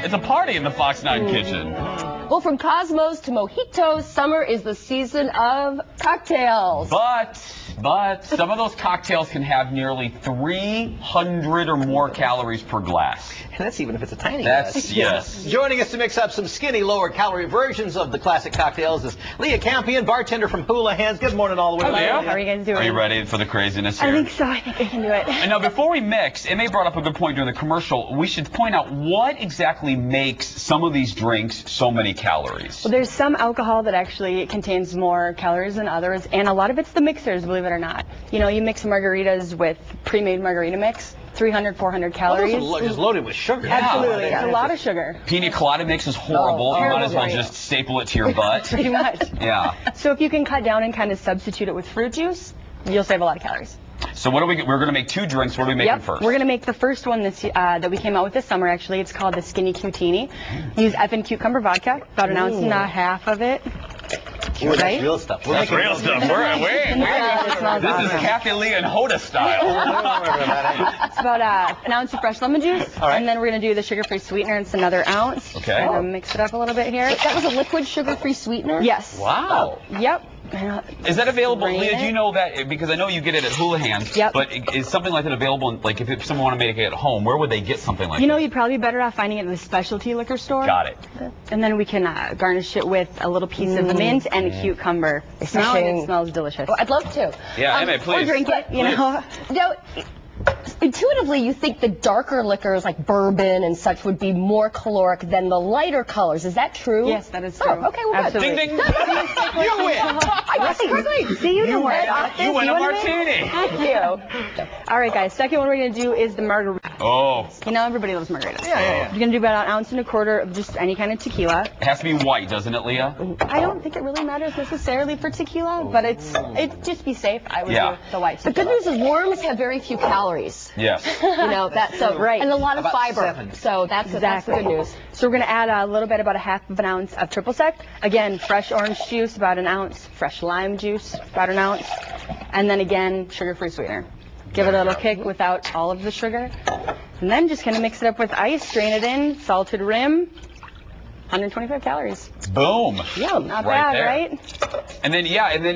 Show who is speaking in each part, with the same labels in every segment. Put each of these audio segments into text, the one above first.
Speaker 1: It's a party in the Fox 9 kitchen.
Speaker 2: Well, from Cosmos to mojitos, summer is the season of cocktails.
Speaker 1: But some of those cocktails can have nearly 300 or more calories per glass.
Speaker 3: And that's even if it's a tiny glass.
Speaker 1: Yes.
Speaker 3: Joining us to mix up some skinny, lower-calorie versions of the classic cocktails is Leah Campion, bartender from Houlihan's. Good morning all the way.
Speaker 1: Leah.
Speaker 4: How are you guys doing?
Speaker 1: Are you ready for the craziness here?
Speaker 4: I think so. I think I can do it.
Speaker 1: And now, before we mix, Emma brought up a good point during the commercial. We should point out what exactly makes some of these drinks so many calories.
Speaker 4: Well, there's some alcohol that actually contains more calories than others, and a lot of it's the mixers, believe it or not. You know, you mix margaritas with pre-made margarita mix, 300, 400 calories.
Speaker 3: Well, those are just loaded with sugar.
Speaker 4: Absolutely. It's a lot of sugar.
Speaker 1: Pina colada mix is horrible. You might as well just staple it to your butt.
Speaker 4: Pretty much.
Speaker 1: Yeah.
Speaker 4: So if you can cut down and kind of substitute it with fruit juice, you'll save a lot of calories.
Speaker 1: So what do we're going to make 2 drinks. What are we making first?
Speaker 4: We're going to make the first one that we came out with this summer, actually. It's called the Skinny Cutini. Use effing cucumber vodka, about an ounce and a half of it.
Speaker 3: Ooh, that's real stuff.
Speaker 1: That's real stuff. This is Kathy Lee and Hoda style.
Speaker 4: It's about an ounce of fresh lemon juice, and then we're going to do the sugar-free sweetener. It's another ounce.
Speaker 1: Okay.
Speaker 4: And mix it up a little bit here.
Speaker 2: That was a liquid sugar-free sweetener?
Speaker 4: Yes.
Speaker 1: Wow.
Speaker 4: Yep.
Speaker 1: Is that available, Leah? Do you know that? Because I know you get it at Houlihan's.
Speaker 4: Yep.
Speaker 1: But is something like that available? Like if someone want to make it at home, where would they get something like that?
Speaker 4: You know, you'd probably be better off finding it in the specialty liquor store.
Speaker 1: Got it.
Speaker 4: And then we can garnish it with a little piece of the mint and a cucumber. It smells delicious.
Speaker 2: Oh, I'd love to.
Speaker 1: Yeah, Emma, please.
Speaker 4: Or drink it, you know.
Speaker 2: Now, intuitively, you think the darker liquors like bourbon and such would be more caloric than the lighter colors. Is that true?
Speaker 4: Yes, that is true.
Speaker 2: Oh, okay, well,
Speaker 4: absolutely.
Speaker 1: Ding, ding. You win.
Speaker 4: See, you know what?
Speaker 1: You win a martini.
Speaker 2: Thank you.
Speaker 4: All right, guys. Second one we're going to do is the margarita.
Speaker 1: Oh.
Speaker 4: You know, everybody loves margaritas.
Speaker 3: Yeah.
Speaker 4: You're going to do about an ounce and a quarter of just any kind of tequila.
Speaker 1: It has to be white, doesn't it, Leah?
Speaker 4: I don't think it really matters necessarily for tequila, but it's just be safe. I would do the white
Speaker 2: The
Speaker 4: tequila.
Speaker 2: good news is worms have very few calories.
Speaker 1: Yes.
Speaker 2: You know, that's so
Speaker 4: Right.
Speaker 2: and a lot of
Speaker 3: About
Speaker 2: fiber.
Speaker 3: 7.
Speaker 2: So that's the good news.
Speaker 4: So we're going to add a little bit, about a half of an ounce of triple sec. Again, fresh orange juice, about an ounce. Fresh lime juice, about an ounce. And then again, sugar-free sweetener. Give it a little kick without all of the sugar. And then just kind of mix it up with ice, strain it in, salted rim. 125 calories.
Speaker 1: Boom.
Speaker 4: Yeah, not
Speaker 1: Right
Speaker 4: bad,
Speaker 1: there.
Speaker 4: right?
Speaker 1: And then,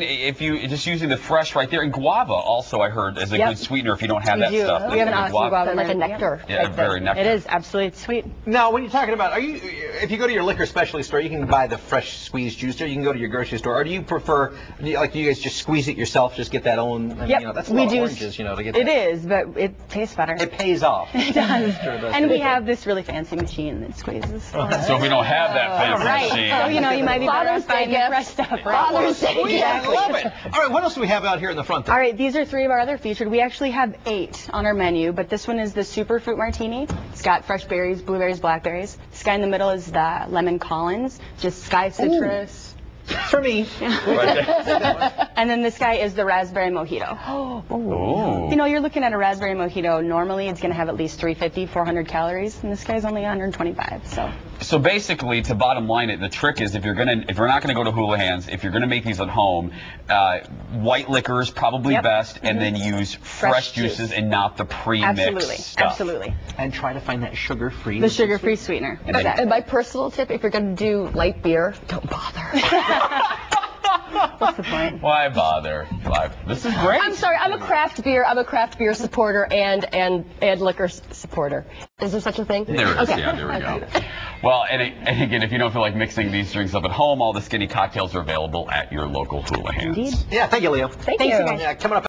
Speaker 1: if you just using the fresh right there, and guava also I heard is a good sweetener if you don't have that stuff.
Speaker 4: We have an awesome guava.
Speaker 2: Like a nectar.
Speaker 1: Yeah, very nectar.
Speaker 4: It is absolutely sweet.
Speaker 3: Now, when you're talking about, if you go to your liquor specialty store, you can buy the fresh squeezed juice, or you can go to your grocery store, or do you prefer, like, you guys just squeeze it yourself, just get that own? I mean, you know, that's a lot of oranges, you know, to get that.
Speaker 4: It is, but it tastes better.
Speaker 3: It pays off.
Speaker 4: It does. And we have this really fancy machine that squeezes.
Speaker 1: So if we don't have that fancy machine.
Speaker 4: So, you know, you might be better off buying the fresh stuff, right?
Speaker 2: Father's Day.
Speaker 3: I love it. All right, what else do we have out here in the front there?
Speaker 4: All right, these are 3 of our other featured. We actually have 8 on our menu, but this one is the Super Fruit Martini. It's got fresh berries, blueberries, blackberries. This guy in the middle is the Lemon Collins, just sky citrus.
Speaker 3: For me.
Speaker 4: And then this guy is the Raspberry Mojito.
Speaker 1: Ooh.
Speaker 4: You know, you're looking at a Raspberry Mojito. Normally, it's going to have at least 350, 400 calories, and this guy's only 125.
Speaker 1: So basically, to bottom line it, the trick is if we're not gonna go to Houlihan's, if you're gonna make these at home, white liquor is probably best, and then use fresh juices and not the pre-mixed stuff.
Speaker 4: Absolutely.
Speaker 3: And try to find that sugar-free.
Speaker 4: The sugar-free sweetener.
Speaker 2: And my personal tip, if you're going to do light beer, don't bother.
Speaker 4: What's the point?
Speaker 1: Why bother? This is great.
Speaker 2: I'm sorry, I'm a craft beer supporter and liquor supporter. Is there such a thing?
Speaker 1: There it is. Yeah, there we go. Well, and again, if you don't feel like mixing these drinks up at home, all the skinny cocktails are available at your local Houlihan's.
Speaker 4: Indeed.
Speaker 3: Yeah, thank you, Leo.
Speaker 2: Thank you.
Speaker 3: Yeah, coming up.